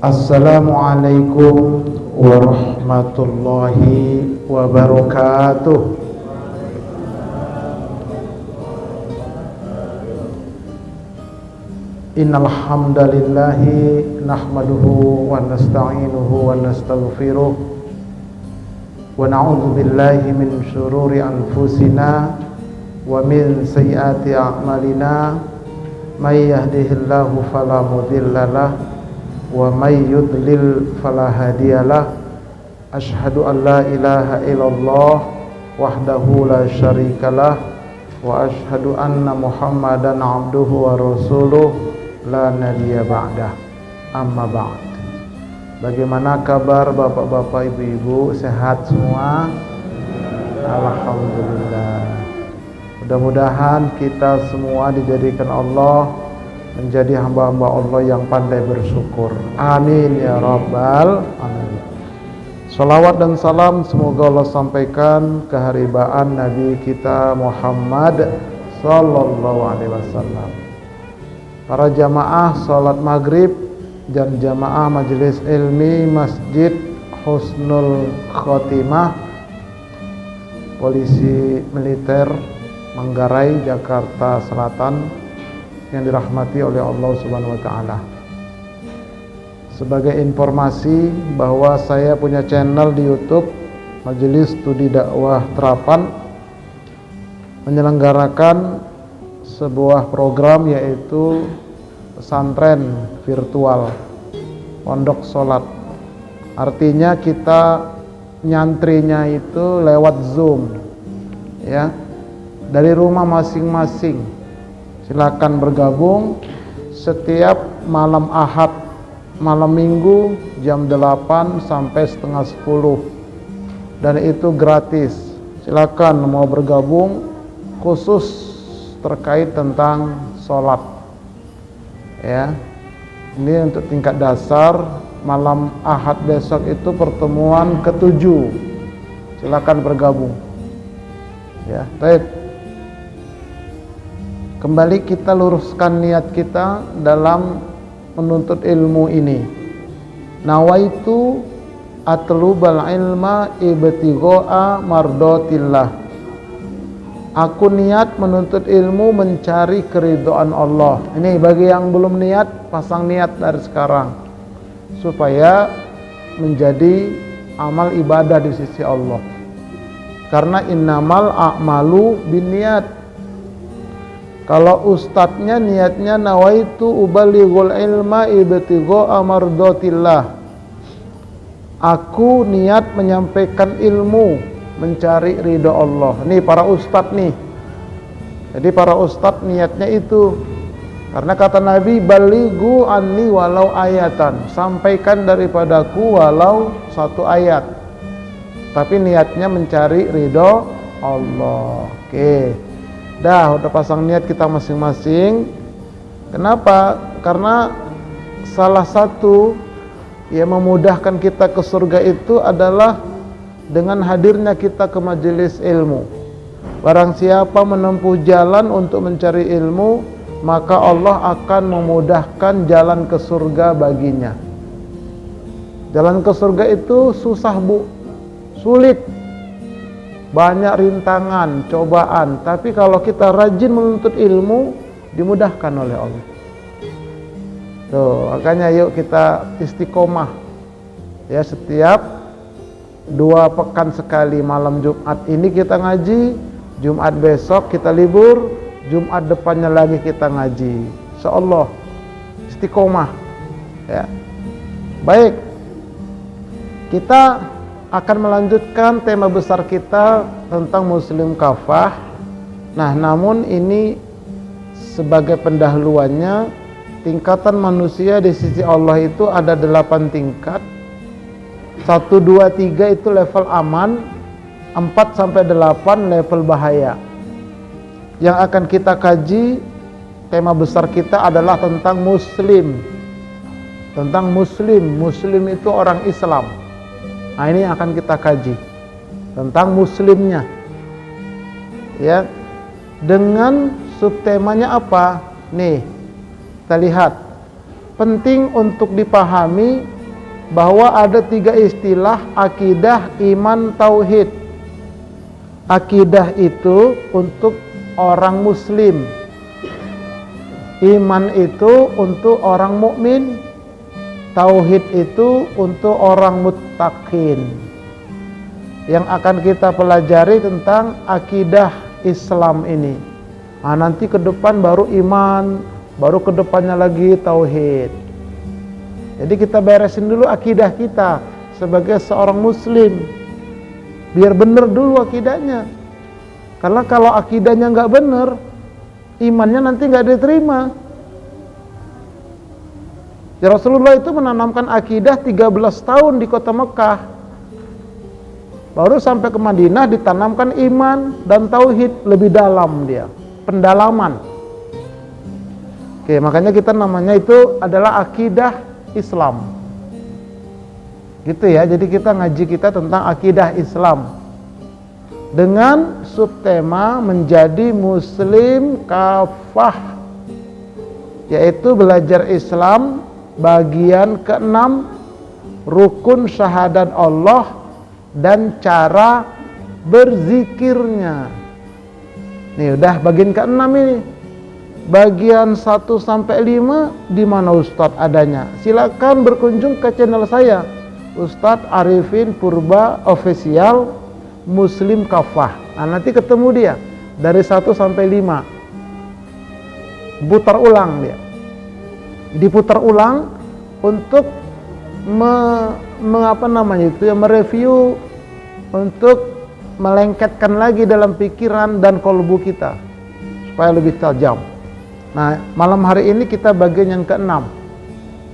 Assalamualaikum warahmatullahi wabarakatuh. Innal hamdalillahi nahmaduhu wa nasta'inuhu wa nastaghfiruh wa na'udzu billahi min syururi anfusina wa min sayyiati a'malina may yahdihillahu fala mudhillalah wa may yudlil fala hadiyalah. Asyhadu an la ilaha illallah wahdahu la syarikalah wa asyhadu anna Muhammadan abduhu wa rasuluh la nabiyya ba'dah. Amma ba'd. Bagaimana kabar bapak-bapak, ibu-ibu? Sehat semua? Alhamdulillah. Mudah-mudahan kita semua dijadikan Allah menjadi hamba-hamba Allah yang pandai bersyukur. Amin ya rabbal alamin. Salawat dan salam semoga Allah sampaikan keharibaan Nabi kita Muhammad sallallahu alaihi wasallam. Para jamaah salat maghrib dan jamaah majelis ilmi Masjid Husnul Khotimah Polisi Militer Manggarai, Jakarta Selatan yang dirahmati oleh Allah Subhanahu wa taala. Sebagai informasi bahwa saya punya channel di YouTube Majelis Studi Dakwah Terapan menyelenggarakan sebuah program yaitu pesantren virtual pondok salat. Artinya kita nyantrinya itu lewat Zoom ya, dari rumah masing-masing. Silakan bergabung setiap malam Ahad, malam Minggu jam 8 sampai setengah 10, dan itu gratis. Silakan mau bergabung, khusus terkait tentang sholat ya. Ini untuk tingkat dasar. Malam Ahad besok itu pertemuan ke-7. Silakan bergabung ya. Baik, kembali kita luruskan niat kita dalam menuntut ilmu ini. Nawaitu atlubal ilma ibtigha'a mardatillah. Aku niat menuntut ilmu mencari keridhaan Allah. Ini bagi yang belum niat, pasang niat dari sekarang supaya menjadi amal ibadah di sisi Allah. Karena innamal a'malu binniyat. Kalau ustadznya niatnya nawaitu ubalighul ilma ibtigha'a mardatillah. Aku niat menyampaikan ilmu mencari ridha Allah. Nih para ustadz nih. Jadi para ustadz niatnya itu. Karena kata Nabi, balighu anni walau ayatan. Sampaikan daripadaku walau satu ayat. Tapi niatnya mencari ridha Allah. Oke. Dah, udah pasang niat kita masing-masing. Kenapa? Karena salah satu yang memudahkan kita ke surga itu adalah dengan hadirnya kita ke majelis ilmu. Barang siapa menempuh jalan untuk mencari ilmu, maka Allah akan memudahkan jalan ke surga baginya. Jalan ke surga itu susah, Bu. Sulit. Banyak rintangan, cobaan. Tapi kalau kita rajin menuntut ilmu, dimudahkan oleh Allah. Tuh, makanya yuk kita istiqomah. Ya, setiap 2 pekan sekali malam Jumat ini kita ngaji, Jumat besok kita libur, Jumat depannya lagi kita ngaji. Insyaallah istiqomah. Ya. Baik. Kita akan melanjutkan tema besar kita tentang muslim kafah. Nah, namun ini sebagai pendahuluannya, tingkatan manusia di sisi Allah itu ada 8 tingkat. 1, 2, 3 itu level aman, 4 sampai 8 level bahaya. Yang akan kita kaji, tema besar kita adalah tentang muslim. Tentang muslim. Muslim itu orang Islam. Nah, ini akan kita kaji tentang muslimnya. Ya. Dengan subtemanya apa? Nih, kita lihat. Penting untuk dipahami bahwa ada 3 istilah akidah, iman, tauhid. Akidah itu untuk orang muslim, iman itu untuk orang mukmin, tauhid itu untuk orang muttaqin. Yang akan kita pelajari tentang akidah Islam ini. Nah, nanti ke depan baru iman, baru ke depannya lagi tauhid. Jadi kita beresin dulu akidah kita sebagai seorang muslim, biar benar dulu akidahnya. Karena kalau akidahnya nggak benar, imannya nanti nggak diterima. Ya, Rasulullah itu menanamkan akidah 13 tahun di kota Mekah. Baru sampai ke Madinah ditanamkan iman dan tauhid lebih dalam dia, pendalaman. Oke, makanya kita namanya itu adalah akidah Islam. Gitu ya, jadi kita ngaji kita tentang akidah Islam. Dengan subtema menjadi muslim kafah, yaitu belajar Islam bagian ke-6, rukun syahadat Allah dan cara berzikirnya. Nih udah bagian ke-6 ini. Bagian 1 sampai 5 di mana Ustadz adanya? Silakan berkunjung ke channel saya, Ustadz Arifin Purba Official Muslim Kafah. Nah, nanti ketemu dia dari 1 sampai 5. Putar ulang dia. Diputar ulang untuk mereview, untuk melengketkan lagi dalam pikiran dan kolbu kita supaya lebih tajam. Nah, malam hari ini kita bagian yang ke-6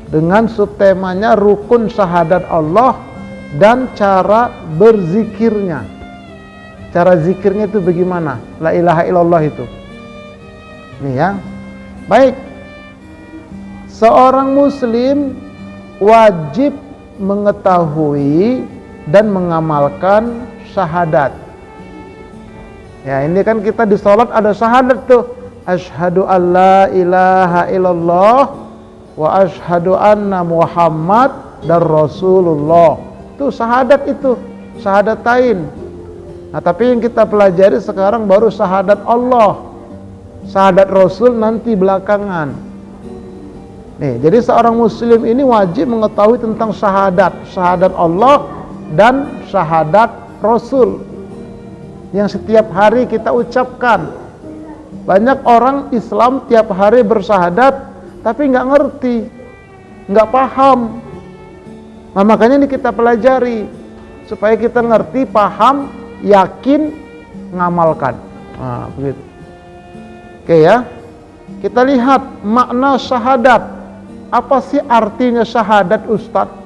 dengan subtemanya rukun syahadat Allah dan cara berzikirnya. Cara zikirnya itu bagaimana? La ilaha illallah itu. Nih ya. Baik. Seorang muslim wajib mengetahui dan mengamalkan syahadat. Ya, ini kan kita di salat ada syahadat tuh. Asyhadu alla ilaha illallah wa asyhadu anna Muhammad dan Rasulullah. Itu syahadat itu, syahadatain. Nah, tapi yang kita pelajari sekarang baru syahadat Allah. Syahadat Rasul nanti belakangan. Nih, jadi seorang muslim ini wajib mengetahui tentang syahadat Allah dan syahadat Rasul yang setiap hari kita ucapkan. Banyak orang Islam tiap hari bersyahadat tapi nggak ngerti, nggak paham. Nah, makanya ini kita pelajari supaya kita ngerti, paham, yakin, ngamalkan. Nah, begitu. Oke ya, kita lihat makna syahadat. Apa sih artinya syahadat, Ustadz?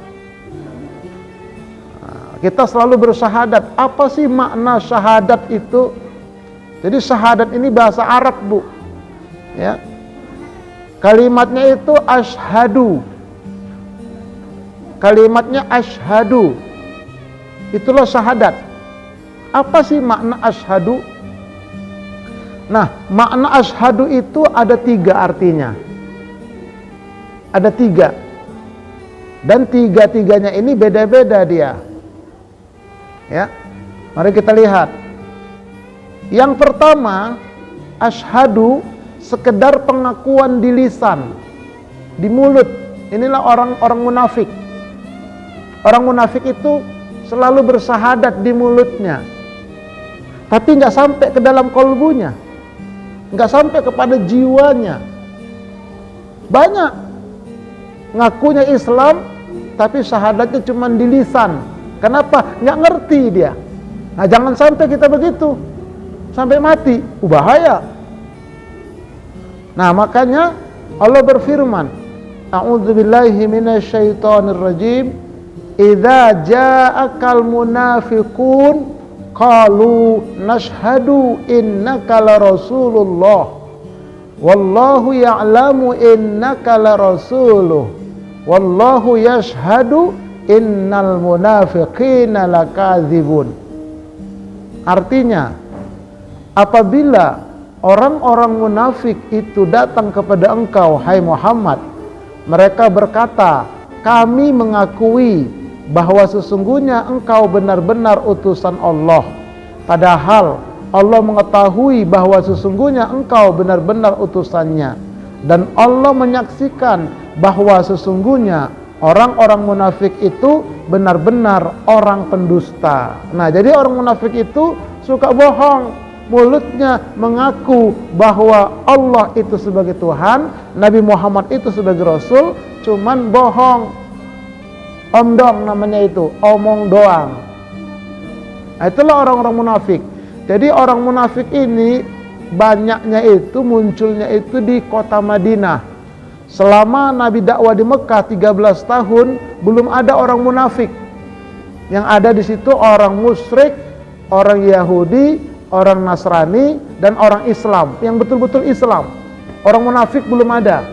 Nah, kita selalu bersyahadat. Apa sih makna syahadat itu? Jadi syahadat ini bahasa Arab, Bu. Ya. Kalimatnya itu asyhadu. Kalimatnya asyhadu. Itulah syahadat. Apa sih makna asyhadu? Nah, makna asyhadu itu ada 3 artinya. Ada 3. Dan 3-tiganya ini beda-beda dia. Ya. Mari kita lihat. Yang pertama, asyhadu sekedar pengakuan di lisan, di mulut. Inilah orang-orang munafik. Orang munafik itu selalu bersyahadat di mulutnya, tapi nggak sampai ke dalam kolbunya, nggak sampai kepada jiwanya. Banyak ngakunya Islam, tapi syahadatnya cuma di lisan. Kenapa? Nggak ngerti dia. Nah, jangan sampai kita begitu sampai mati, bahaya. Nah, makanya Allah berfirman, a'udzubillahi minasyaitonirrajim, idza ja'akal munafiqun qalu nashhadu innaka la rasulullah wallahu ya'lamu innaka la rasuluh wallahu yashhadu innal munafiqina lakadzibun. Artinya, apabila orang-orang munafik itu datang kepada engkau, hai Muhammad, mereka berkata, kami mengakui bahwa sesungguhnya engkau benar-benar utusan Allah. Padahal Allah mengetahui bahwa sesungguhnya engkau benar-benar utusannya. Dan Allah menyaksikan bahwa sesungguhnya orang-orang munafik itu benar-benar orang pendusta. Nah, jadi orang munafik itu suka bohong. Mulutnya mengaku bahwa Allah itu sebagai Tuhan, Nabi Muhammad itu sebagai Rasul, cuman bohong. Omdong namanya itu, omong doang. Nah, itulah orang-orang munafik. Jadi orang munafik ini banyaknya itu, munculnya itu di kota Madinah. Selama Nabi dakwah di Mekah 13 tahun, belum ada orang munafik. Yang ada di situ orang musyrik, orang Yahudi, orang Nasrani, dan orang Islam, yang betul-betul Islam. Orang munafik belum ada.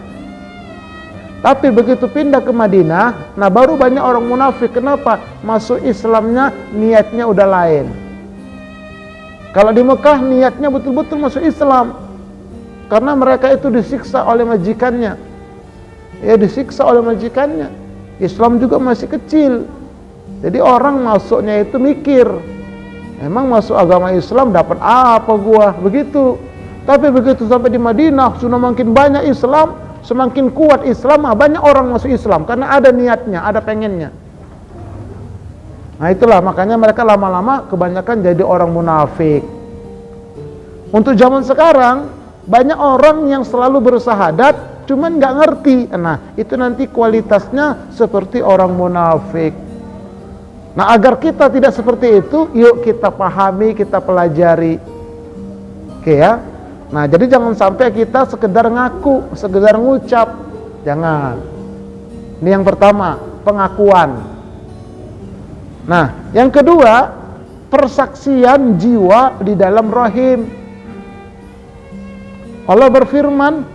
Tapi begitu pindah ke Madinah, nah baru banyak orang munafik. Kenapa? Masuk Islamnya niatnya udah lain. Kalau di Mekah niatnya betul-betul masuk Islam, karena mereka itu disiksa oleh majikannya. Ya, disiksa oleh majikannya. Islam juga masih kecil. Jadi orang masuknya itu mikir, emang masuk agama Islam dapat apa gua? Begitu. Tapi begitu sampai di Madinah, sudah makin banyak Islam, semakin kuat Islam, banyak orang masuk Islam karena ada niatnya, ada pengennya. Nah, itulah makanya mereka lama-lama kebanyakan jadi orang munafik. Untuk zaman sekarang banyak orang yang selalu bersahadat cuman nggak ngerti. Nah, itu nanti kualitasnya seperti orang munafik. Nah, agar kita tidak seperti itu, yuk kita pahami, kita pelajari. Oke ya. Nah, jadi jangan sampai kita sekedar ngaku, sekedar ngucap. Jangan. Ini yang pertama, pengakuan. Nah, yang kedua, persaksian jiwa di dalam rahim. Allah berfirman,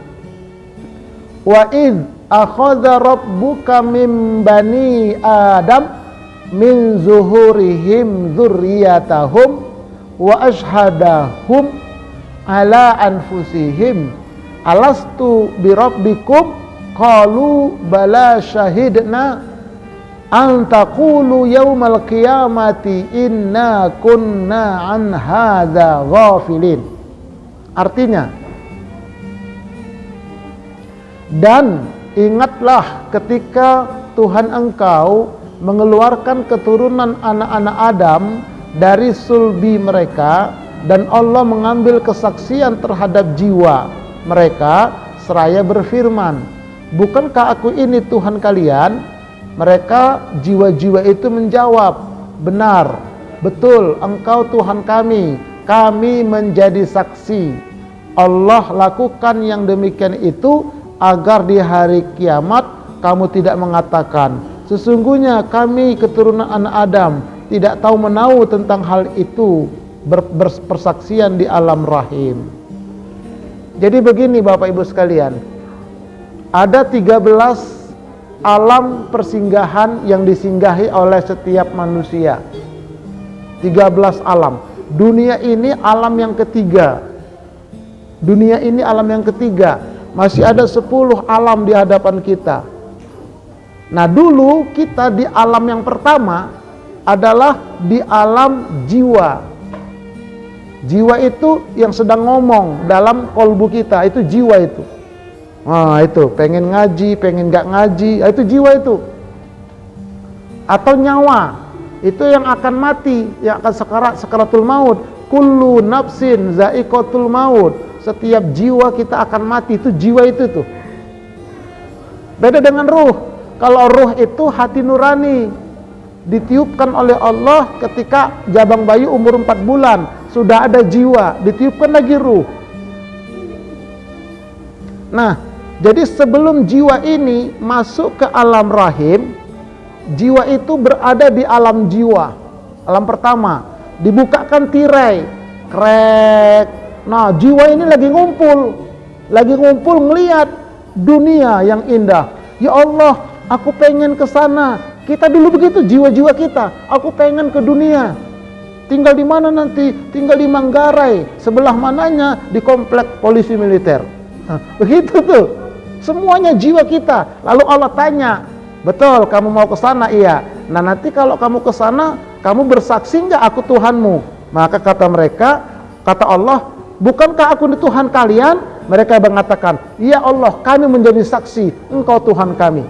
wa id akhadha rabbuka min bani Adam min zuhurihim dzurriyyatahum wa ashhadahum ala anfusihim alastu birabbikum qalu bala syahidna an taqulu yaumal qiyamati inna kunna an hadza ghafilin. Artinya, dan ingatlah ketika Tuhan engkau mengeluarkan keturunan anak-anak Adam dari sulbi mereka, dan Allah mengambil kesaksian terhadap jiwa mereka seraya berfirman, bukankah aku ini Tuhan kalian? Mereka jiwa-jiwa itu menjawab, benar, betul, engkau Tuhan kami, kami menjadi saksi. Allah lakukan yang demikian itu agar di hari kiamat kamu tidak mengatakan, sesungguhnya kami keturunan anak Adam tidak tahu menahu tentang hal itu, berpersaksian di alam rahim. Jadi begini Bapak Ibu sekalian, ada 13 alam persinggahan yang disinggahi oleh setiap manusia. 13 alam. Dunia ini alam yang ketiga. Dunia ini alam yang ketiga. Masih ada 10 alam di hadapan kita. Nah, dulu kita di alam yang pertama adalah di alam jiwa. Jiwa itu yang sedang ngomong dalam kolbu kita, itu jiwa itu. Nah, itu pengen ngaji, pengen gak ngaji, itu jiwa itu. Atau nyawa, itu yang akan mati, yang akan sakaratul maut. Kullu nafsin za'iqatul maut. Setiap jiwa kita akan mati, itu jiwa itu tuh. Beda dengan ruh. Kalau ruh itu hati nurani, ditiupkan oleh Allah ketika jabang bayi umur 4 bulan, sudah ada jiwa, ditiupkan lagi ruh. Nah, jadi sebelum jiwa ini masuk ke alam rahim, jiwa itu berada di alam jiwa. Alam pertama, dibukakan tirai, krek. Nah, jiwa ini lagi ngumpul ngelihat dunia yang indah. Ya Allah, aku pengen ke sana. Kita dulu begitu jiwa-jiwa kita. Aku pengen ke dunia. Tinggal di mana nanti? Tinggal di Manggarai. Sebelah mananya? Di komplek polisi militer. Nah, begitu tuh. Semuanya jiwa kita. Lalu Allah tanya, Betul, kamu mau ke sana, iya. Nah nanti kalau kamu ke sana, kamu bersaksi enggak aku Tuhanmu? Maka kata mereka, kata Allah, bukankah aku ini Tuhan kalian? Mereka mengatakan, ya Allah, kami menjadi saksi, engkau Tuhan kami.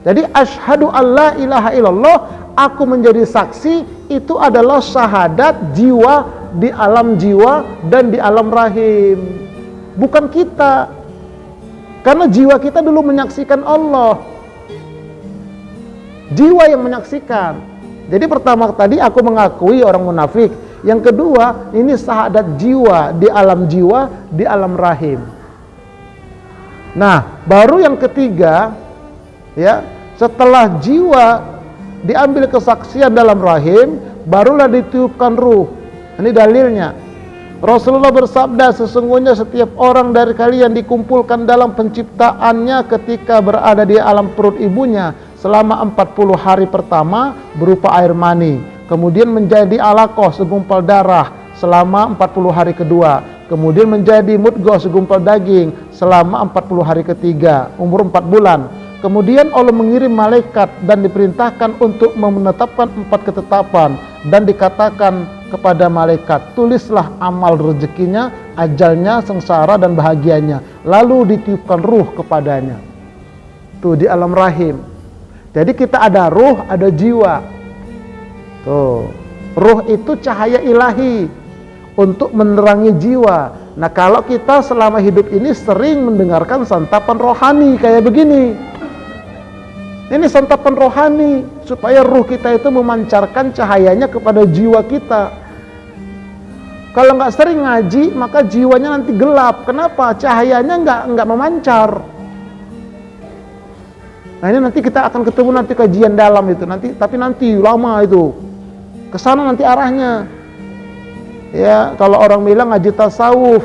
Jadi asyhadu alla ilaha illallah, aku menjadi saksi, itu adalah syahadat jiwa di alam jiwa dan di alam rahim. Bukan kita. Karena jiwa kita dulu menyaksikan Allah. Jiwa yang menyaksikan. Jadi pertama tadi aku mengakui orang munafik. Yang kedua, ini syahadat jiwa di alam rahim. Nah, baru yang ketiga, ya, setelah jiwa diambil kesaksian dalam rahim, barulah ditiupkan ruh. Ini dalilnya. Rasulullah bersabda, sesungguhnya setiap orang dari kalian dikumpulkan dalam penciptaannya ketika berada di alam perut ibunya selama 40 hari pertama berupa air mani, kemudian menjadi alaqah segumpal darah selama 40 hari kedua, kemudian menjadi mudghah segumpal daging selama 40 hari ketiga, umur 4 bulan. Kemudian Allah mengirim malaikat dan diperintahkan untuk menetapkan 4 ketetapan, dan dikatakan kepada malaikat, tulislah amal rezekinya, ajalnya, sengsara dan bahagianya. Lalu ditiupkan ruh kepadanya. Tuh di alam rahim. Jadi kita ada ruh, ada jiwa. Tuh, ruh itu cahaya ilahi untuk menerangi jiwa. Nah, kalau kita selama hidup ini sering mendengarkan santapan rohani kayak begini. Ini santapan rohani supaya ruh kita itu memancarkan cahayanya kepada jiwa kita. Kalau nggak sering ngaji, maka jiwanya nanti gelap. Kenapa? Cahayanya nggak memancar. Nah ini nanti kita akan ketemu nanti kajian dalam itu tapi nanti lama itu. Kesana nanti arahnya. Ya, kalau orang bilang ngaji tasawuf,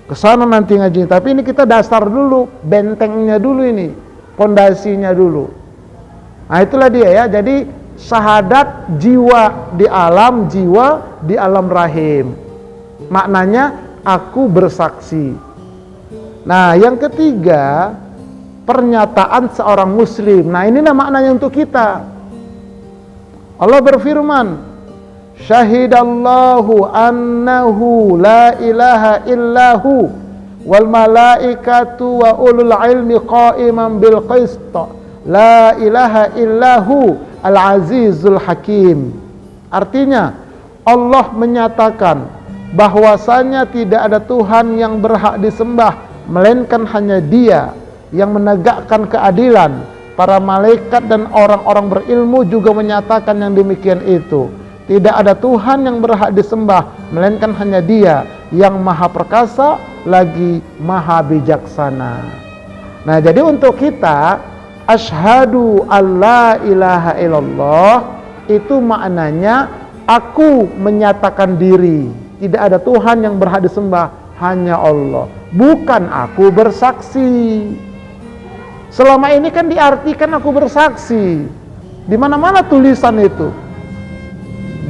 kesana nanti ngaji. Tapi ini kita dasar dulu, bentengnya dulu ini, pondasinya dulu. Nah itulah dia ya. Jadi syahadat jiwa di alam rahim. Maknanya aku bersaksi. Nah yang ketiga, pernyataan seorang muslim. Nah inilah maknanya untuk kita. Allah berfirman, syahidallahu annahu la ilaha illahu wal malaikatu wa ulul ilmi qa'iman bil qist la ilaha illahu al azizul hakim. Artinya Allah menyatakan bahwasanya tidak ada Tuhan yang berhak disembah melainkan hanya Dia yang menegakkan keadilan. Para malaikat dan orang-orang berilmu juga menyatakan yang demikian itu. Tidak ada Tuhan yang berhak disembah melainkan hanya Dia yang maha perkasa lagi maha bijaksana. Nah jadi untuk kita, asyhadu alla ilaha illallah itu maknanya aku menyatakan diri tidak ada Tuhan yang berhak disembah, hanya Allah, bukan aku bersaksi. Selama ini kan diartikan aku bersaksi. Di mana-mana tulisan itu.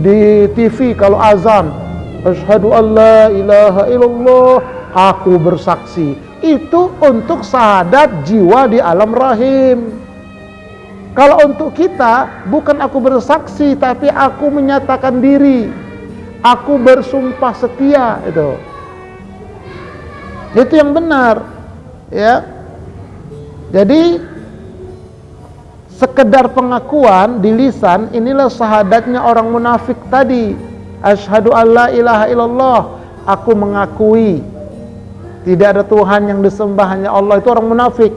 Di TV kalau azan, asyhadu alla ilaha illallah, aku bersaksi. Itu untuk syahadat jiwa di alam rahim. Kalau untuk kita, bukan aku bersaksi, tapi aku menyatakan diri. Aku bersumpah setia, itu. Itu yang benar. Ya. Jadi sekedar pengakuan di lisan, inilah syahadatnya orang munafik tadi. Asyhadu alla ilaha illallah, aku mengakui tidak ada Tuhan yang disembah hanya Allah. Itu orang munafik.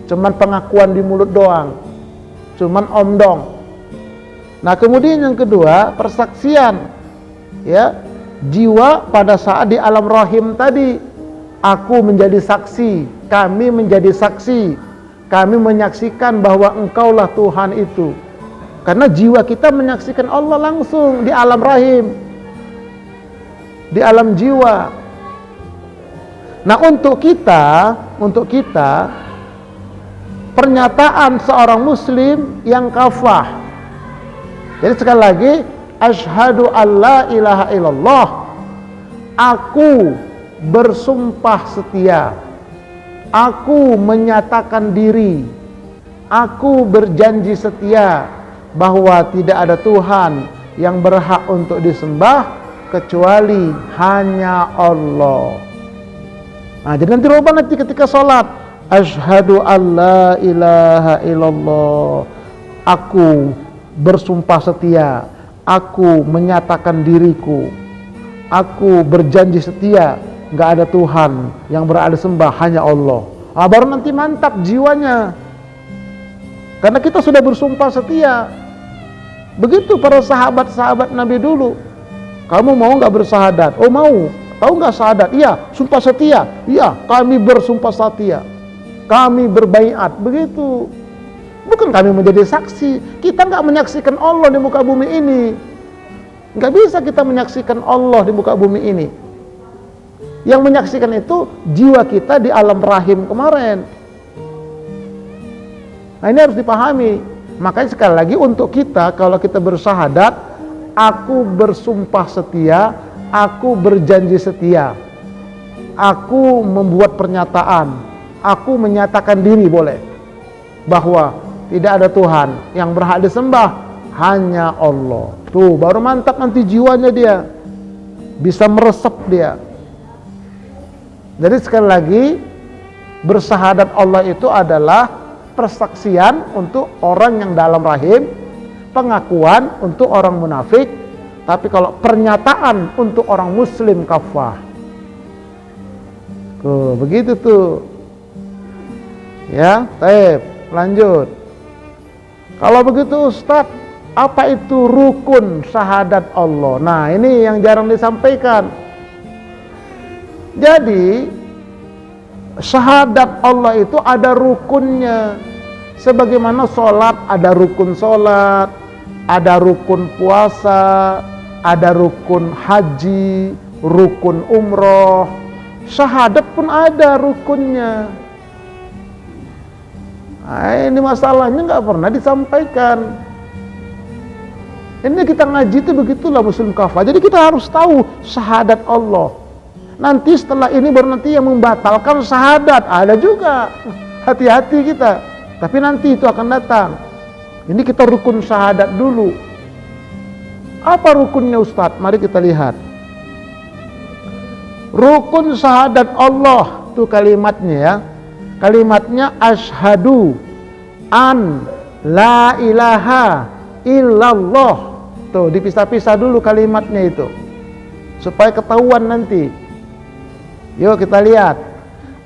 Cuman pengakuan di mulut doang, cuman omdong. Nah kemudian yang kedua, persaksian. Ya, jiwa pada saat di alam rahim tadi, aku menjadi saksi, kami menjadi saksi, kami menyaksikan bahwa engkaulah Tuhan itu. Karena jiwa kita menyaksikan Allah langsung di alam rahim, di alam jiwa. Nah untuk kita pernyataan seorang muslim yang kafah. Jadi sekali lagi, asyhadu alla ilaha illallah, aku bersumpah setia, aku menyatakan diri, aku berjanji setia bahwa tidak ada Tuhan yang berhak untuk disembah kecuali hanya Allah. Nah, jadi nanti rubah nanti ketika sholat, asyhadu alla ilaha illallah, aku bersumpah setia, aku menyatakan diriku, aku berjanji setia, nggak ada Tuhan yang berhak disembah hanya Allah. Nah, baru nanti mantap jiwanya, karena kita sudah bersumpah setia. Begitu para sahabat-sahabat Nabi dulu. Kamu mau nggak bersahadat? Oh mau. Tahu nggak syahadat? Iya. Sumpah setia? Iya. Kami bersumpah setia. Kami berbaiat. Begitu. Bukan kami menjadi saksi. Kita nggak menyaksikan Allah di muka bumi ini. Nggak bisa kita menyaksikan Allah di muka bumi ini. Yang menyaksikan itu jiwa kita di alam rahim kemarin. Nah, ini harus dipahami. Makanya sekali lagi untuk kita, kalau kita bersyahadat, aku bersumpah setia, aku berjanji setia, aku membuat pernyataan, aku menyatakan diri boleh, bahwa tidak ada Tuhan yang berhak disembah hanya Allah. Tuh baru mantap nanti jiwanya dia, bisa meresap dia. Jadi sekali lagi, bersyahadat Allah itu adalah persaksian untuk orang yang dalam rahim, pengakuan untuk orang munafik, tapi kalau pernyataan untuk orang muslim kafah. Tuh, begitu tuh. Ya, baik, lanjut. Kalau begitu Ustadz, apa itu rukun syahadat Allah? Nah, ini yang jarang disampaikan. Jadi syahadat Allah itu ada rukunnya. Sebagaimana sholat ada rukun sholat, ada rukun puasa, ada rukun haji, rukun umroh. Syahadat pun ada rukunnya. Nah, ini masalahnya nggak pernah disampaikan. Ini kita ngaji itu begitulah muslim kafah. Jadi kita harus tahu syahadat Allah. Nanti setelah ini baru nanti yang membatalkan syahadat ada juga. Hati-hati kita. Tapi nanti itu akan datang. Ini kita rukun syahadat dulu. Apa rukunnya Ustadz? Mari kita lihat. Rukun syahadat Allah itu kalimatnya ya. Kalimatnya asyhadu an la ilaha illallah. Tuh dipisah-pisah dulu kalimatnya itu, supaya ketahuan nanti. Yuk kita lihat.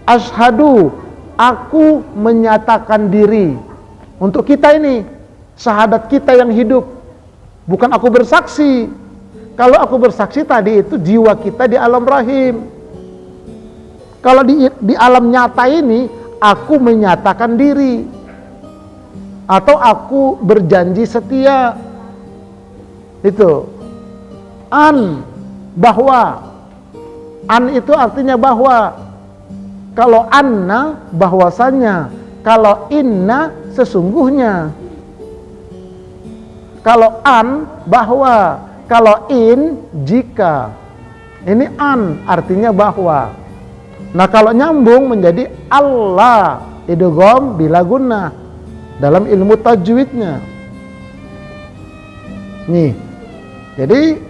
Asyhadu, aku menyatakan diri. Untuk kita ini, syahadat kita yang hidup. Bukan aku bersaksi. Kalau aku bersaksi tadi itu jiwa kita di alam rahim. Kalau di alam nyata ini, aku menyatakan diri. Atau aku berjanji setia. Itu. Bahwa. An itu artinya bahwa. Kalau anna bahwasanya, kalau inna sesungguhnya. Kalau an bahwa, kalau in jika. Ini an artinya bahwa. Nah kalau nyambung menjadi Allah, idgham bila gunnah dalam ilmu tajwidnya. Nih. Jadi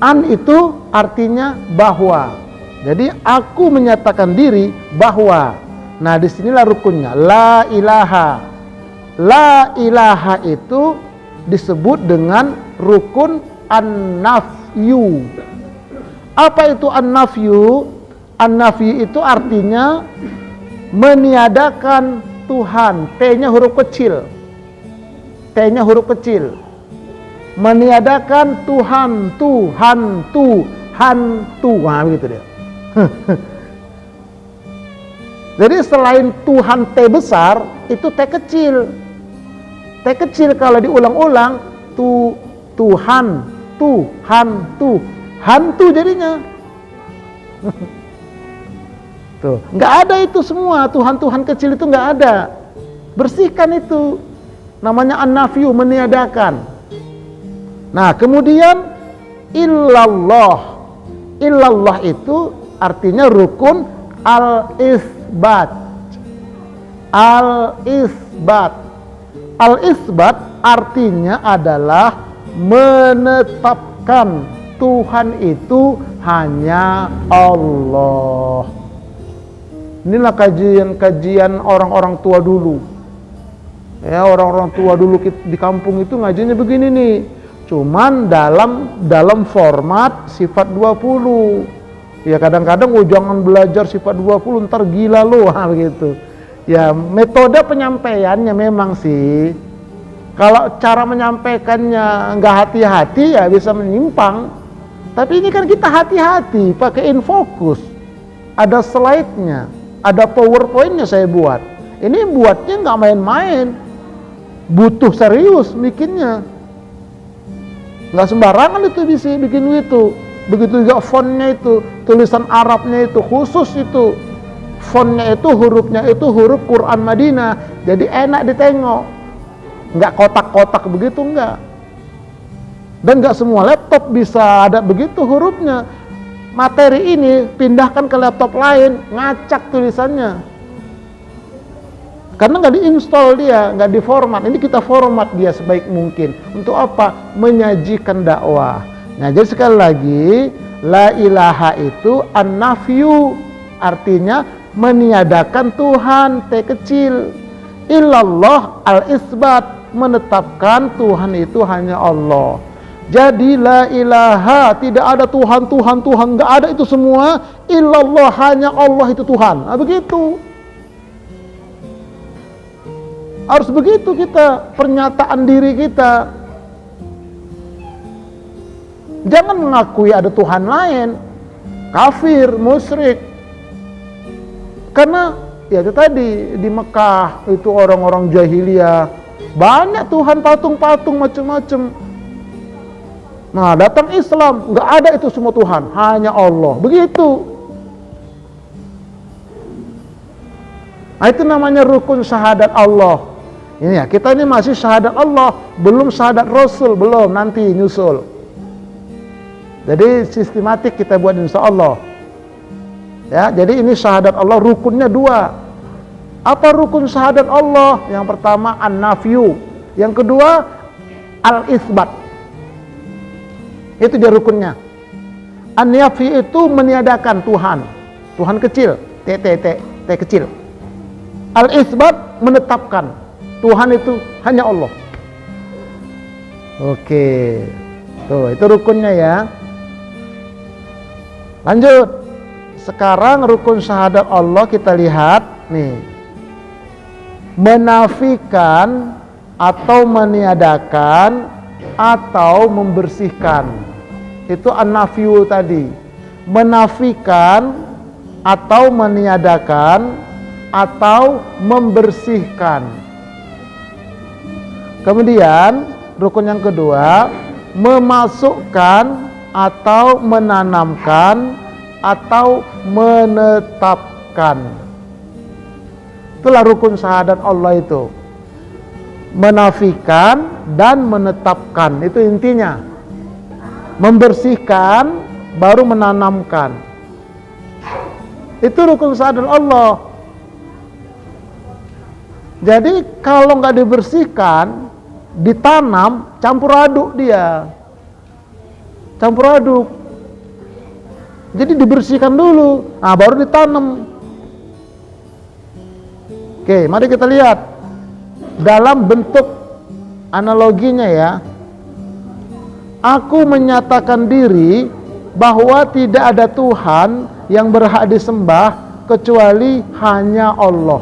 an itu artinya bahwa. Jadi aku menyatakan diri bahwa. Nah disinilah rukunnya. La ilaha. La ilaha itu disebut dengan rukun an-nafyu. Apa itu an-nafyu? An-nafyu itu artinya meniadakan Tuhan. T-nya huruf kecil. T-nya huruf kecil. Meniadakan Tuhan, Tuhan, Tuhan, Tuhan, begitu dia. Jadi selain Tuhan T besar, itu T kecil. T kecil kalau diulang-ulang, Tuhan, Tuhan, Tuhan, tuh jadinya. Tuh, nggak ada itu semua Tuhan-Tuhan kecil itu nggak ada. Bersihkan itu. Namanya an-nafyu, meniadakan. Nah, kemudian illallah. Illallah itu artinya rukun al-isbat. Al-isbat. Al-isbat artinya adalah menetapkan Tuhan itu hanya Allah. Inilah kajian-kajian orang-orang tua dulu. Ya, orang-orang tua dulu di kampung itu ngajinya begini nih. Cuman dalam format sifat 20. Ya kadang-kadang jangan belajar sifat 20 ntar gila lo, begitu. Ya metode penyampaiannya memang sih. Kalau cara menyampaikannya nggak hati-hati ya bisa menyimpang. Tapi ini kan kita hati-hati, pakai infocus. Ada slide-nya, ada powerpoint-nya saya buat. Ini buatnya nggak main-main. Butuh serius bikinnya. Nggak sembarangan itu bisa bikin itu. Begitu juga fontnya itu, tulisan Arabnya itu khusus itu. Fontnya itu, hurufnya itu huruf Quran Madinah. Jadi enak ditengok. Nggak kotak-kotak begitu, enggak. Dan nggak semua laptop bisa ada begitu hurufnya. Materi ini pindahkan ke laptop lain, ngacak tulisannya. Karena nggak diinstal dia, nggak diformat. Ini kita format dia sebaik mungkin. Untuk apa? Menyajikan dakwah. Nah, jadi sekali lagi, la ilaha itu an-nafyu, artinya meniadakan Tuhan, T kecil. Illallah al-isbat, menetapkan Tuhan itu hanya Allah. Jadi la ilaha, tidak ada Tuhan, nggak ada itu semua. Illallah, hanya Allah itu Tuhan. Nah, begitu. Harus begitu kita, pernyataan diri kita. Jangan mengakui ada Tuhan lain, kafir, musyrik. Karena ya itu tadi di Mekah itu orang-orang jahiliyah banyak Tuhan, patung-patung macam-macam. Nah, datang Islam, nggak ada itu semua Tuhan, hanya Allah. Begitu. Nah, itu namanya rukun syahadat Allah. Ini ya, kita ini masih syahadat Allah, belum syahadat Rasul, belum, nanti nyusul. Jadi sistematik kita buat insya Allah. Ya, jadi ini syahadat Allah rukunnya 2. Apa rukun syahadat Allah? Yang pertama an-nafyu, yang kedua al-isbat. Itu dia rukunnya. An-nafyu itu meniadakan Tuhan, Tuhan kecil, T kecil. Al-isbat menetapkan Tuhan itu hanya Allah. Oke. Tuh, itu rukunnya ya. Lanjut. Sekarang rukun syahadat Allah kita lihat nih. Menafikan atau meniadakan atau membersihkan. Itu an-nafyu tadi. Menafikan atau meniadakan atau membersihkan. Kemudian rukun yang kedua, memasukkan atau menanamkan atau menetapkan. Itulah rukun syahadat Allah itu. Menafikan dan menetapkan, itu intinya. Membersihkan baru menanamkan. Itu rukun syahadat Allah. Jadi kalau nggak dibersihkan, ditanam, campur aduk dia. Campur aduk. Jadi dibersihkan dulu, nah baru ditanam. Oke, mari kita lihat. Dalam bentuk analoginya ya. Aku menyatakan diri bahwa tidak ada Tuhan yang berhak disembah kecuali hanya Allah.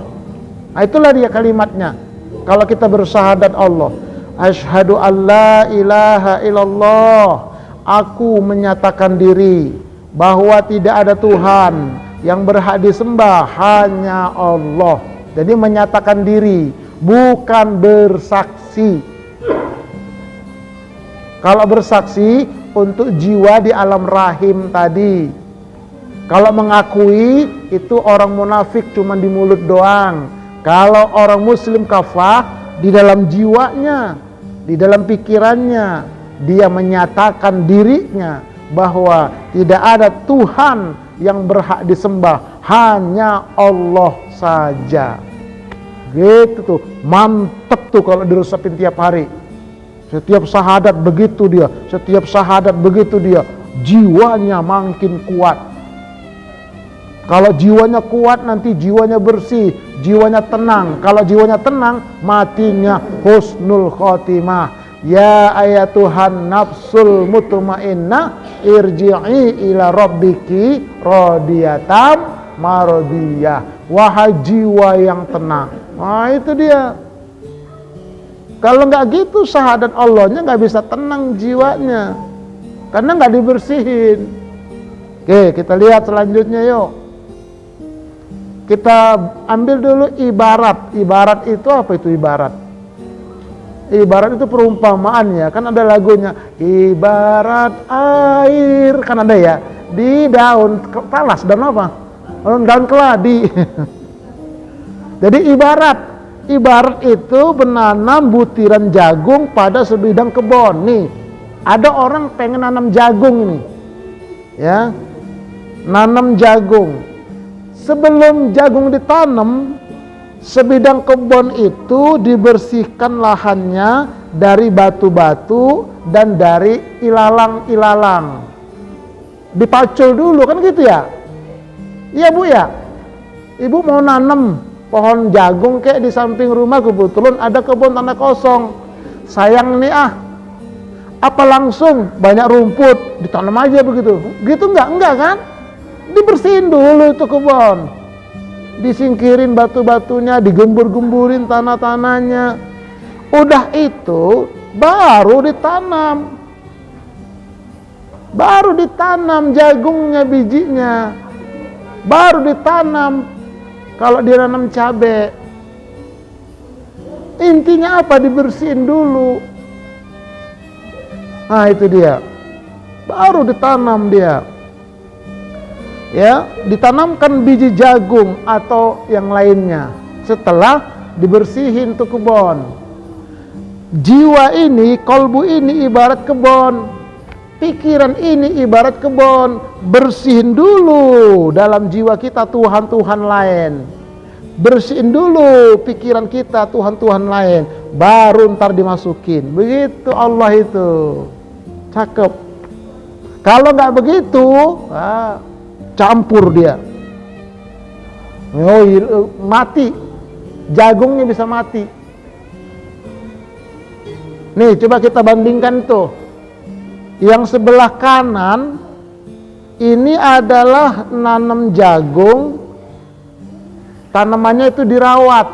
Nah, itulah dia kalimatnya. Kalau kita bersyahadat Allah, asyhadu alla ilaha illallah, aku menyatakan diri bahwa tidak ada Tuhan yang berhak disembah, hanya Allah. Jadi menyatakan diri, bukan bersaksi. Kalau bersaksi untuk jiwa di alam rahim tadi. Kalau mengakui itu orang munafik cuma di mulut doang. Kalau orang muslim kafah, di dalam jiwanya, di dalam pikirannya, dia menyatakan dirinya bahwa tidak ada Tuhan yang berhak disembah, hanya Allah saja. Gitu tuh, mantep tuh kalau diresepin tiap hari. Setiap syahadat begitu dia, setiap syahadat begitu dia, jiwanya makin kuat. Kalau jiwanya kuat nanti jiwanya bersih, jiwanya tenang. Kalau jiwanya tenang, matinya husnul khotimah. Ya ayatuhan nafsul mutmainnah irji'i ila rabbiki radiyatam maradiyah. Wahai jiwa yang tenang. Nah itu dia. Kalau nggak gitu syahadat Allahnya nggak bisa tenang jiwanya, karena nggak dibersihin. Oke, kita lihat selanjutnya yuk. Kita ambil dulu ibarat. Ibarat itu apa itu ibarat? Ibarat itu perumpamaan ya, kan ada lagunya. Ibarat air, kan ada ya. Di daun talas, daun apa? Daun keladi. Jadi ibarat itu menanam butiran jagung pada sebidang kebun. Nih, ada orang pengen nanam jagung ini. Ya. Nanam jagung. Sebelum jagung ditanam, sebidang kebun itu dibersihkan lahannya dari batu-batu dan dari ilalang-ilalang. Dipacul dulu kan gitu ya? Iya Bu ya? Ibu mau nanam pohon jagung kayak di samping rumah, kebetulan ada kebun tanah kosong. Sayang nih apa langsung banyak rumput ditanam aja begitu? Gitu enggak kan? Dibersihin dulu itu kebun. Disingkirin batu-batunya, digembur-gemburin tanah-tanahnya. Udah itu baru ditanam. Baru ditanam jagungnya, bijinya. Baru ditanam. Kalau dia nanam cabai, intinya apa? Dibersihin dulu. Nah itu dia. Baru ditanam dia. Ya, ditanamkan biji jagung atau yang lainnya. Setelah dibersihin tuh kebun. Jiwa ini, kolbu ini ibarat kebun. Pikiran ini ibarat kebun. Bersihin dulu dalam jiwa kita Tuhan-Tuhan lain. Bersihin dulu pikiran kita Tuhan-Tuhan lain. Baru ntar dimasukin. Begitu Allah itu. Cakep. Kalau nggak begitu, campur dia. Mati. Jagungnya bisa mati. Nih coba kita bandingkan tuh. Yang sebelah kanan ini adalah nanam jagung, tanamannya itu dirawat,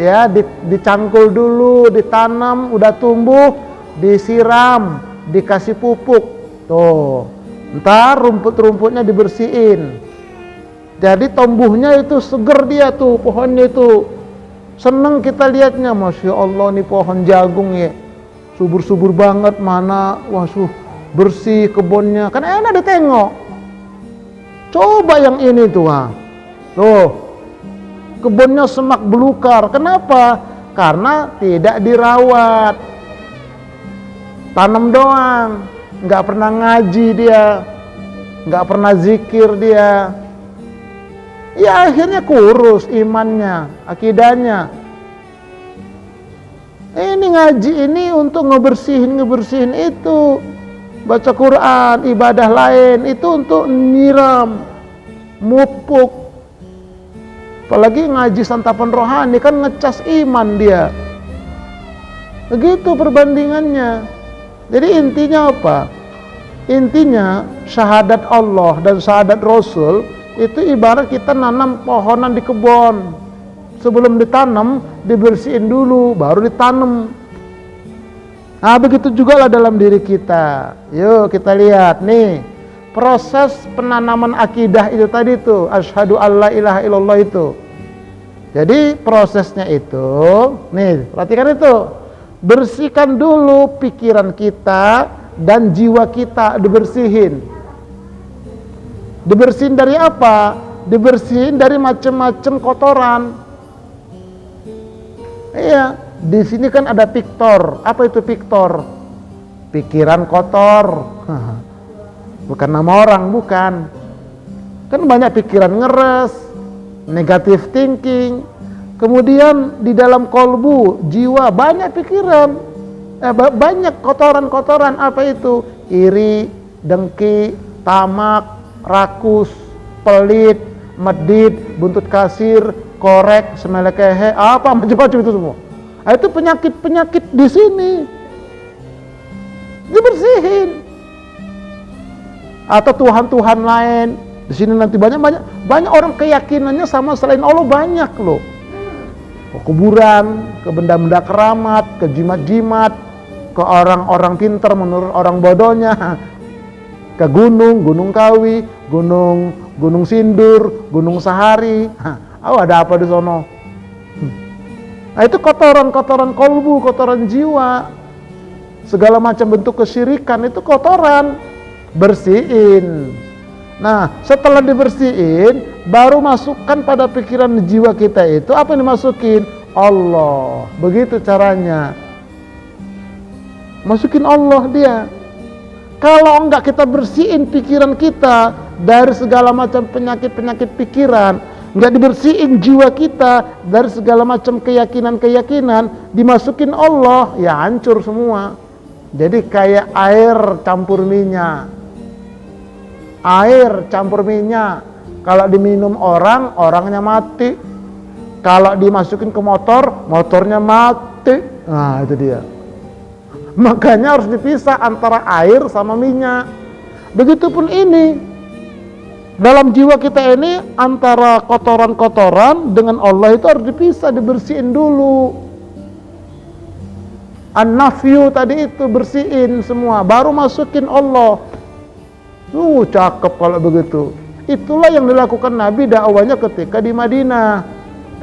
ya, dicangkul dulu, ditanam, udah tumbuh, disiram, dikasih pupuk, tuh, ntar rumput-rumputnya dibersihin, jadi tumbuhnya itu seger dia tuh, pohonnya itu, seneng kita lihatnya, Masya Allah nih pohon jagung ya, subur-subur banget, mana, bersih kebunnya, kan enak ditengok. Coba yang ini tuh, tuh, kebunnya semak belukar. Kenapa? Karena tidak dirawat. Tanam doang, nggak pernah ngaji dia, nggak pernah zikir dia. Ya akhirnya kurus imannya, akidahnya. Ini ngaji ini untuk ngebersihin itu. Baca Quran, ibadah lain itu untuk nyiram, mupuk. Apalagi ngaji santapan rohani kan ngecas iman dia. Begitu perbandingannya. Jadi intinya apa? Intinya syahadat Allah dan syahadat Rasul itu ibarat kita nanam pohonan di kebun. Sebelum ditanam, dibersihin dulu, baru ditanam. Nah begitu juga lah dalam diri kita. Yuk kita lihat nih, proses penanaman akidah itu tadi tuh, asyhadu alla ilaha illallah itu. Jadi prosesnya itu, nih perhatikan itu, bersihkan dulu pikiran kita dan jiwa kita, dibersihin. Dibersihin dari apa? Dibersihin dari macam-macam kotoran. Iya. Di sini kan ada piktor. Apa itu piktor? Pikiran kotor. Bukan nama orang, bukan. Kan banyak pikiran ngeres, negative thinking, Kemudian di dalam kolbu, jiwa, banyak pikiran, banyak kotoran-kotoran. Apa itu? Iri, dengki, tamak, rakus, pelit, medit, buntut kasir, korek, semelekehe, apa macam-macam itu semua. Itu penyakit-penyakit di sini. Dibersihin. Atau Tuhan-Tuhan lain. Di sini nanti banyak orang keyakinannya sama selain Allah, banyak loh. Ke kuburan, ke benda-benda keramat, ke jimat-jimat, ke orang-orang pintar menurut orang bodohnya, ke Gunung Kawi, Gunung Sindur, Gunung Sahari. Ada apa di sono? Nah, itu kotoran-kotoran kolbu, kotoran jiwa. Segala macam bentuk kesyirikan itu kotoran. Bersihin. Nah, setelah dibersihin, baru masukkan pada pikiran jiwa kita itu, apa yang dimasukin? Allah. Begitu caranya. Masukin Allah dia. Kalau enggak kita bersihin pikiran kita dari segala macam penyakit-penyakit pikiran, enggak dibersihin jiwa kita dari segala macam keyakinan-keyakinan, dimasukin Allah, ya hancur semua. Jadi kayak air campur minyak. Air campur minyak, kalau diminum orangnya mati. Kalau dimasukin ke motor, motornya mati. Nah, itu dia. Makanya harus dipisah antara air sama minyak. Begitupun ini. Dalam jiwa kita ini, antara kotoran-kotoran dengan Allah itu harus dipisah, dibersihin dulu. An-nafyu tadi itu bersihin semua, baru masukin Allah. Cakep kalau begitu. Itulah yang dilakukan Nabi dakwanya ketika di Madinah.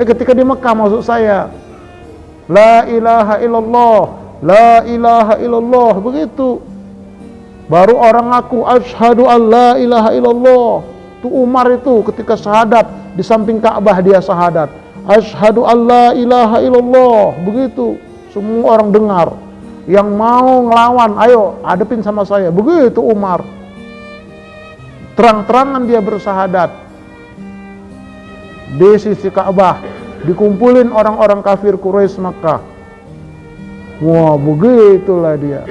Ketika di Mekah maksud saya. La ilaha illallah, la ilaha illallah, begitu. Baru orang ngaku asyhadu an la ilaha illallah. Itu Umar itu ketika syahadat di samping Ka'bah dia syahadat. Asyhadu an la ilaha illallah, begitu. Semua orang dengar. Yang mau ngelawan, ayo hadapin sama saya. Begitu Umar. Terang-terangan dia bersyahadat di sisi Ka'bah, dikumpulin orang-orang kafir Quraisy Makkah. Wah, begitulah dia.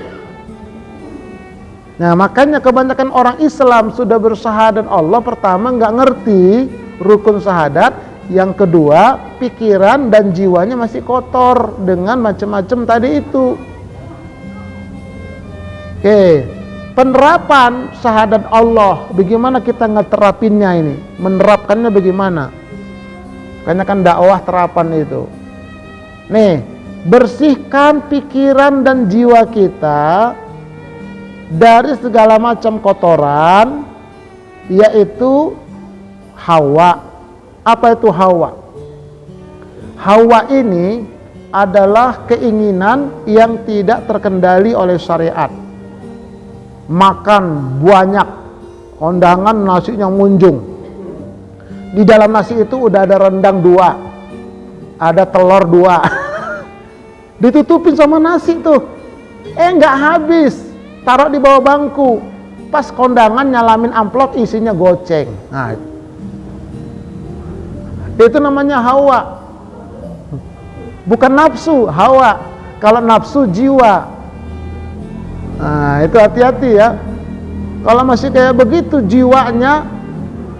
Nah, makanya kebanyakan orang Islam sudah bersyahadat Allah, pertama nggak ngerti rukun syahadat, yang kedua pikiran dan jiwanya masih kotor dengan macam-macam tadi itu. Oke. Penerapan syahadat Allah, bagaimana kita ngeterapinnya ini? Menerapkannya bagaimana? Karena kan dakwah terapan itu. Nih, bersihkan pikiran dan jiwa kita dari segala macam kotoran, yaitu hawa. Apa itu hawa? Hawa ini adalah keinginan yang tidak terkendali oleh syariat. Makan banyak, kondangan nasinya munjung. Di dalam nasi itu udah ada rendang 2, ada telur 2. Ditutupin sama nasi tuh. Nggak habis. Taruh di bawah bangku. Pas kondangan nyalamin amplop isinya goceng. Nah, itu namanya hawa. Bukan nafsu, hawa. Kalau nafsu jiwa. Nah, itu hati-hati ya. Kalau masih kayak begitu jiwanya,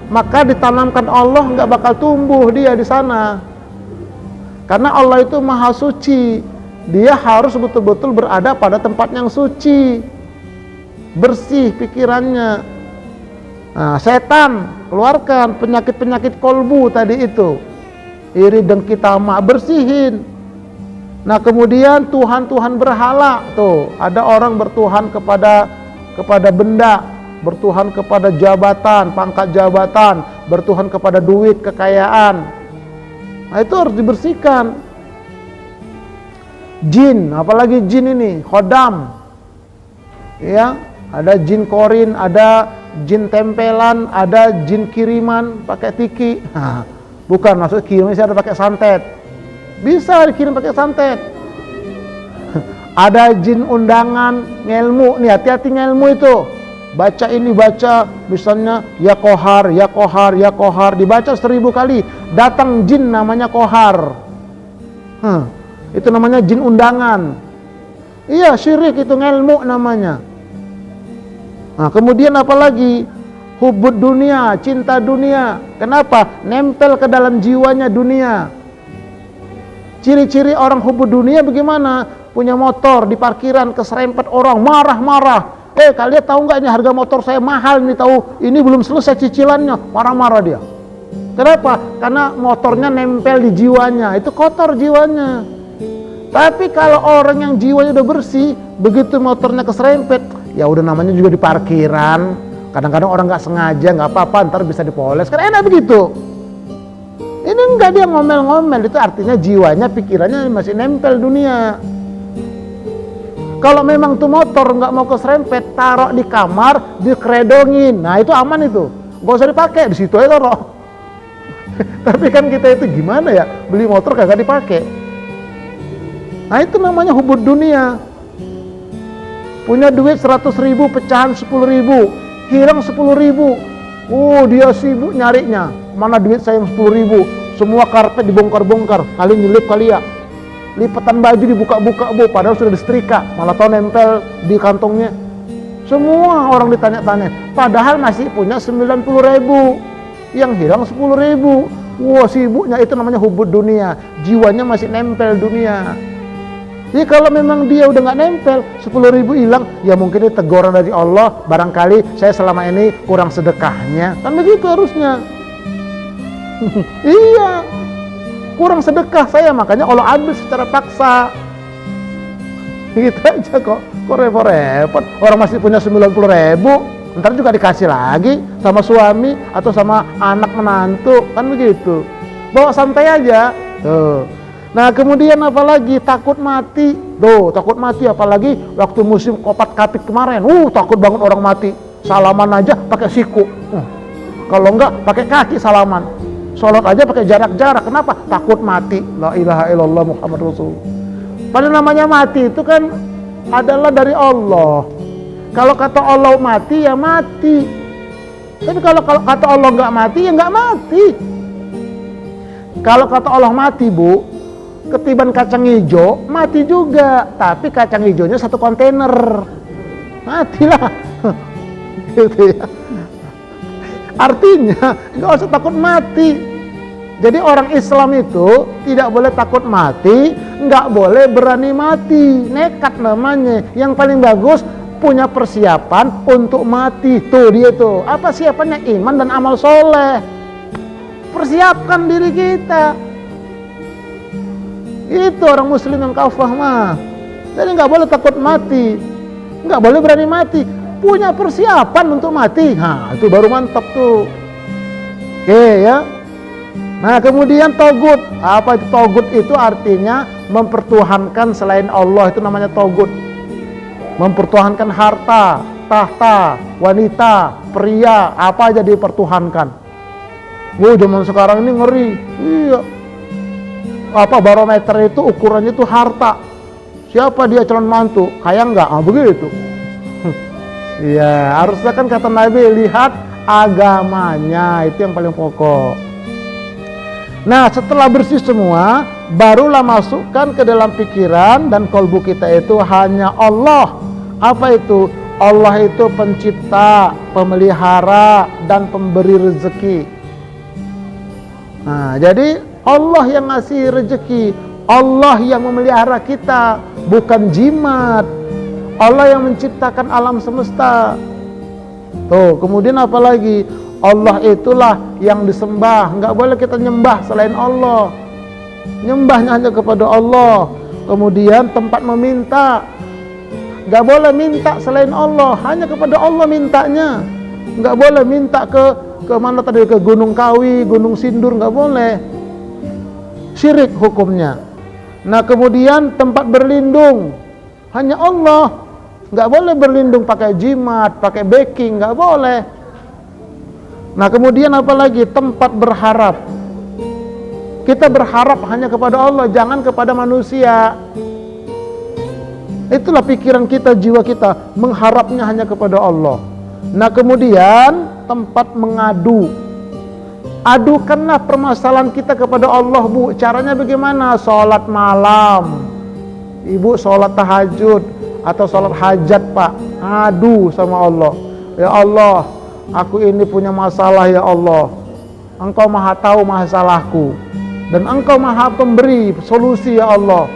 maka ditanamkan Allah nggak bakal tumbuh dia di sana. Karena Allah itu maha suci. Dia harus betul-betul berada pada tempat yang suci. Bersih pikirannya. Nah, setan keluarkan penyakit-penyakit kolbu tadi itu. Iri, dengki, tamak, bersihin. Nah, kemudian Tuhan-Tuhan berhala tuh, ada orang bertuhan kepada benda, bertuhan kepada jabatan, pangkat jabatan, bertuhan kepada duit, kekayaan. Nah, itu harus dibersihkan. Jin, apalagi jin ini, khodam. Ya, ada jin korin, ada jin tempelan, ada jin kiriman pakai tiki. Nah, bukan maksud kirim ada pakai santet. Bisa dikirim pakai santet. Ada jin undangan ngelmu, nih hati-hati ngelmu itu. Baca ini, baca misalnya ya kohar, ya kohar, ya kohar, dibaca 1000 kali. Datang jin namanya kohar. Itu namanya jin undangan. Iya, syirik itu ngelmu namanya. Nah, kemudian apalagi? Hubud dunia, cinta dunia. Kenapa? Nempel ke dalam jiwanya dunia. Ciri-ciri orang hubud dunia bagaimana? Punya motor di parkiran keserempet orang, marah-marah. Kalian tahu nggak ini harga motor saya mahal nih, tahu? Ini belum selesai cicilannya, marah-marah dia. Kenapa? Karena motornya nempel di jiwanya, itu kotor jiwanya. Tapi kalau orang yang jiwanya udah bersih, begitu motornya keserempet, ya udah namanya juga di parkiran. Kadang-kadang orang nggak sengaja, nggak apa-apa, ntar bisa dipoles. Kan enak begitu. Ini enggak, dia ngomel-ngomel, itu artinya jiwanya, pikirannya masih nempel dunia. Kalau memang tuh motor nggak mau keserempet, taruh di kamar, dikredongin. Nah itu aman itu, nggak usah dipakai, di situ aja taruh. Tapi kan kita itu gimana ya, beli motor kagak dipakai. Nah itu namanya hubud dunia. Punya duit 100.000, pecahan 10.000, hilang 10.000. Dia sibuk nyarinya. Mana duit saya yang 10.000? Semua karpet dibongkar-bongkar, kali nyelip kali ya. Lipatan baju dibuka-buka, padahal sudah disetrika, malah tahu nempel di kantongnya. Semua orang ditanya-tanya, padahal masih punya 90.000. Yang hilang 10.000. Sibuknya, itu namanya hubud dunia. Jiwanya masih nempel dunia. Jadi kalau memang dia udah nggak nempel, 10.000 hilang, ya mungkin ini teguran dari Allah. Barangkali saya selama ini kurang sedekahnya. Kan begitu harusnya. Iya, kurang sedekah saya, makanya Allah ambil secara paksa. Gitu aja kok repot-repot. Orang masih punya 90.000. Ntar juga dikasih lagi sama suami atau sama anak menantu, kan begitu. Bawa santai aja. Tuh. Nah kemudian apalagi? Takut mati. Takut mati apalagi waktu musim kopat-kapit kemarin. Takut banget orang mati. Salaman aja pakai siku. Kalau enggak pakai kaki salaman. Sholat aja pakai jarak-jarak. Kenapa? Takut mati. La ilaha illallah Muhammad Rasul. Padahal namanya mati itu kan adalah dari Allah. Kalau kata Allah mati, ya mati. Tapi kalau kata Allah nggak mati, ya nggak mati. Kalau kata Allah mati, Bu, ketiban kacang hijau, mati juga. Tapi kacang hijaunya satu kontainer. Matilah. Gitu ya. Artinya, nggak usah takut mati. Jadi orang Islam itu tidak boleh takut mati, nggak boleh berani mati. Nekat namanya. Yang paling bagus, punya persiapan untuk mati. Tuh dia tuh, apa siapannya? Iman dan amal soleh. Persiapkan diri kita. Itu orang muslim yang kafah mah. Jadi nggak boleh takut mati, nggak boleh berani mati. Punya persiapan untuk mati. Nah itu baru mantap tuh. Oke ya. Nah kemudian togut. Apa itu togut? Itu artinya mempertuhankan selain Allah. Itu namanya togut. Mempertuhankan harta, tahta, wanita, pria, apa aja dipertuhankan. Zaman sekarang ini ngeri. Iya. Apa barometer itu ukurannya itu harta. Siapa dia calon mantu? Kaya enggak? Begitu. Iya, harusnya kan kata Nabi, lihat agamanya, itu yang paling pokok. Nah, setelah bersih semua, barulah masukkan ke dalam pikiran dan kolbu kita itu hanya Allah. Apa itu? Allah itu pencipta, pemelihara, dan pemberi rezeki. Nah, jadi Allah yang ngasih rezeki, Allah yang memelihara kita, bukan jimat. Allah yang menciptakan alam semesta. Tuh, kemudian apa lagi? Allah itulah yang disembah. Nggak boleh kita nyembah selain Allah. Nyembahnya hanya kepada Allah. Kemudian tempat meminta, nggak boleh minta selain Allah, hanya kepada Allah mintanya. Nggak boleh minta ke mana tadi, ke Gunung Kawi, Gunung Sindur, nggak boleh. Syirik hukumnya. Nah kemudian tempat berlindung hanya Allah. Nggak boleh berlindung pakai jimat, pakai backing, nggak boleh. Nah kemudian apalagi? Tempat berharap. Kita berharap hanya kepada Allah, jangan kepada manusia. Itulah pikiran kita, jiwa kita, mengharapnya hanya kepada Allah. Nah kemudian tempat mengadu. Adukanlah permasalahan kita kepada Allah, Bu. Caranya bagaimana? Sholat malam. Ibu sholat tahajud atau sholat hajat, Pak. Adu sama Allah. Ya Allah, aku ini punya masalah ya Allah. Engkau maha tahu masalahku. Dan Engkau maha pemberi solusi ya Allah.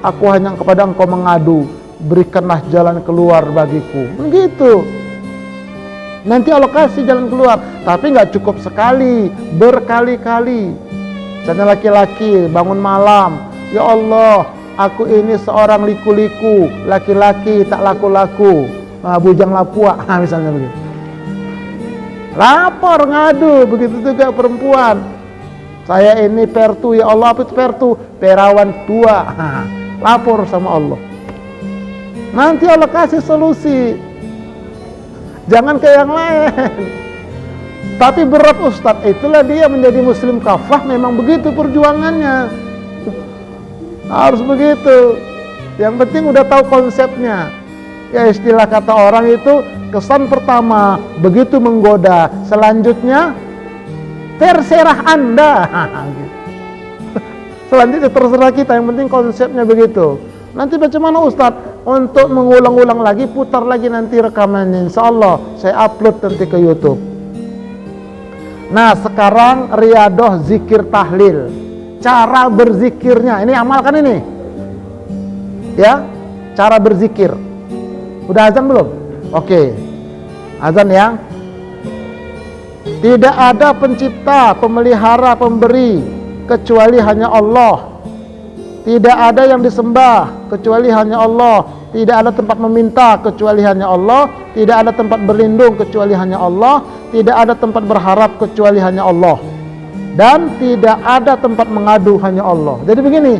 Aku hanya kepada Engkau mengadu. Berikanlah jalan keluar bagiku. Begitu. Nanti Allah kasih jalan keluar. Tapi nggak cukup sekali, berkali-kali. Misalnya laki-laki bangun malam, ya Allah, aku ini seorang liku-liku, laki-laki tak laku-laku, bujang lapua, misalnya begitu. Lapor, ngadu. Begitu juga perempuan. Saya ini pertu, ya Allah, apa itu pertu? Perawan tua. Lapor sama Allah. Nanti Allah kasih solusi. Jangan ke yang lain. Tapi berat Ustadz, itulah dia menjadi muslim kafah, memang begitu perjuangannya. Harus begitu. Yang penting udah tahu konsepnya. Ya istilah kata orang itu, kesan pertama begitu menggoda, selanjutnya terserah Anda. Selanjutnya terserah kita, yang penting konsepnya begitu. Nanti bagaimana Ustadz? Untuk mengulang-ulang lagi, putar lagi nanti rekamannya. Insya Allah saya upload nanti ke YouTube. Nah sekarang riadoh zikir tahlil. Cara berzikirnya, ini amalkan ini. Ya, cara berzikir. Udah azan belum? Oke. Azan ya. Tidak ada pencipta, pemelihara, pemberi kecuali hanya Allah. Tidak ada yang disembah kecuali hanya Allah. Tidak ada tempat meminta kecuali hanya Allah. Tidak ada tempat berlindung kecuali hanya Allah. Tidak ada tempat berharap kecuali hanya Allah. Dan tidak ada tempat mengadu hanya Allah. Jadi begini,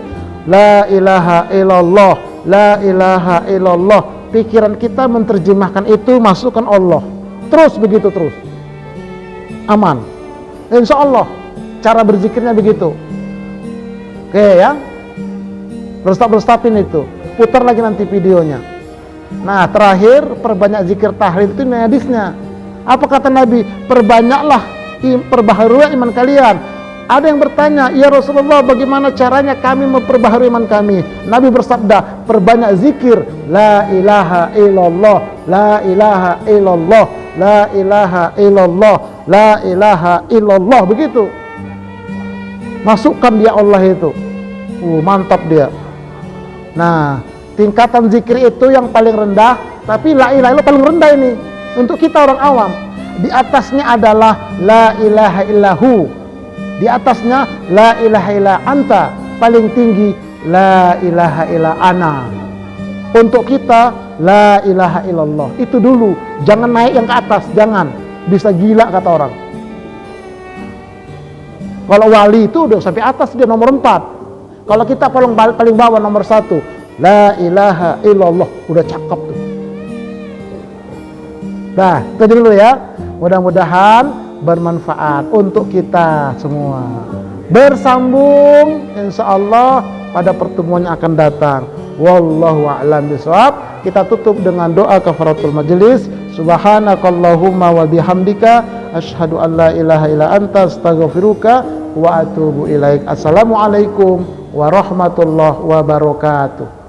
la ilaha illallah, la ilaha illallah. Pikiran kita menerjemahkan itu, masukkan Allah. Terus begitu terus. Aman. Insya Allah cara berzikirnya begitu. Oke ya. Berstap-berstapin itu. Putar lagi nanti videonya. Nah terakhir, perbanyak zikir tahlil itu hadisnya. Apa kata Nabi? Perbanyaklah, perbaharui iman kalian. Ada yang bertanya, ya Rasulullah, bagaimana caranya kami memperbaharui iman kami? Nabi bersabda, perbanyak zikir, la ilaha illallah, la ilaha illallah, la ilaha illallah, la ilaha illallah. Begitu. Masukkan dia Allah itu. Mantap dia. Nah, tingkatan zikir itu yang paling rendah, tapi la ilaha illallah paling rendah ini untuk kita orang awam. Di atasnya adalah la ilaha illahu. Di atasnya la ilaha illa anta, paling tinggi la ilaha illa ana. Untuk kita la ilaha illallah. Itu dulu, jangan naik yang ke atas, jangan. Bisa gila kata orang. Kalau wali itu udah sampai atas, dia nomor 4. Kalau kita paling bawah nomor 1, la ilaha illallah, udah cakep tuh. Nah, itu dulu ya. Mudah-mudahan bermanfaat untuk kita semua. Bersambung insyaallah pada pertemuan yang akan datang. Wallahu a'lam bishawab. Kita tutup dengan doa kafaratul majelis. Subhanakallahumma wa bihamdika asyhadu an la ilaha illa anta astaghfiruka wa atubu ilaik. Assalamualaikum warahmatullahi wabarakatuh.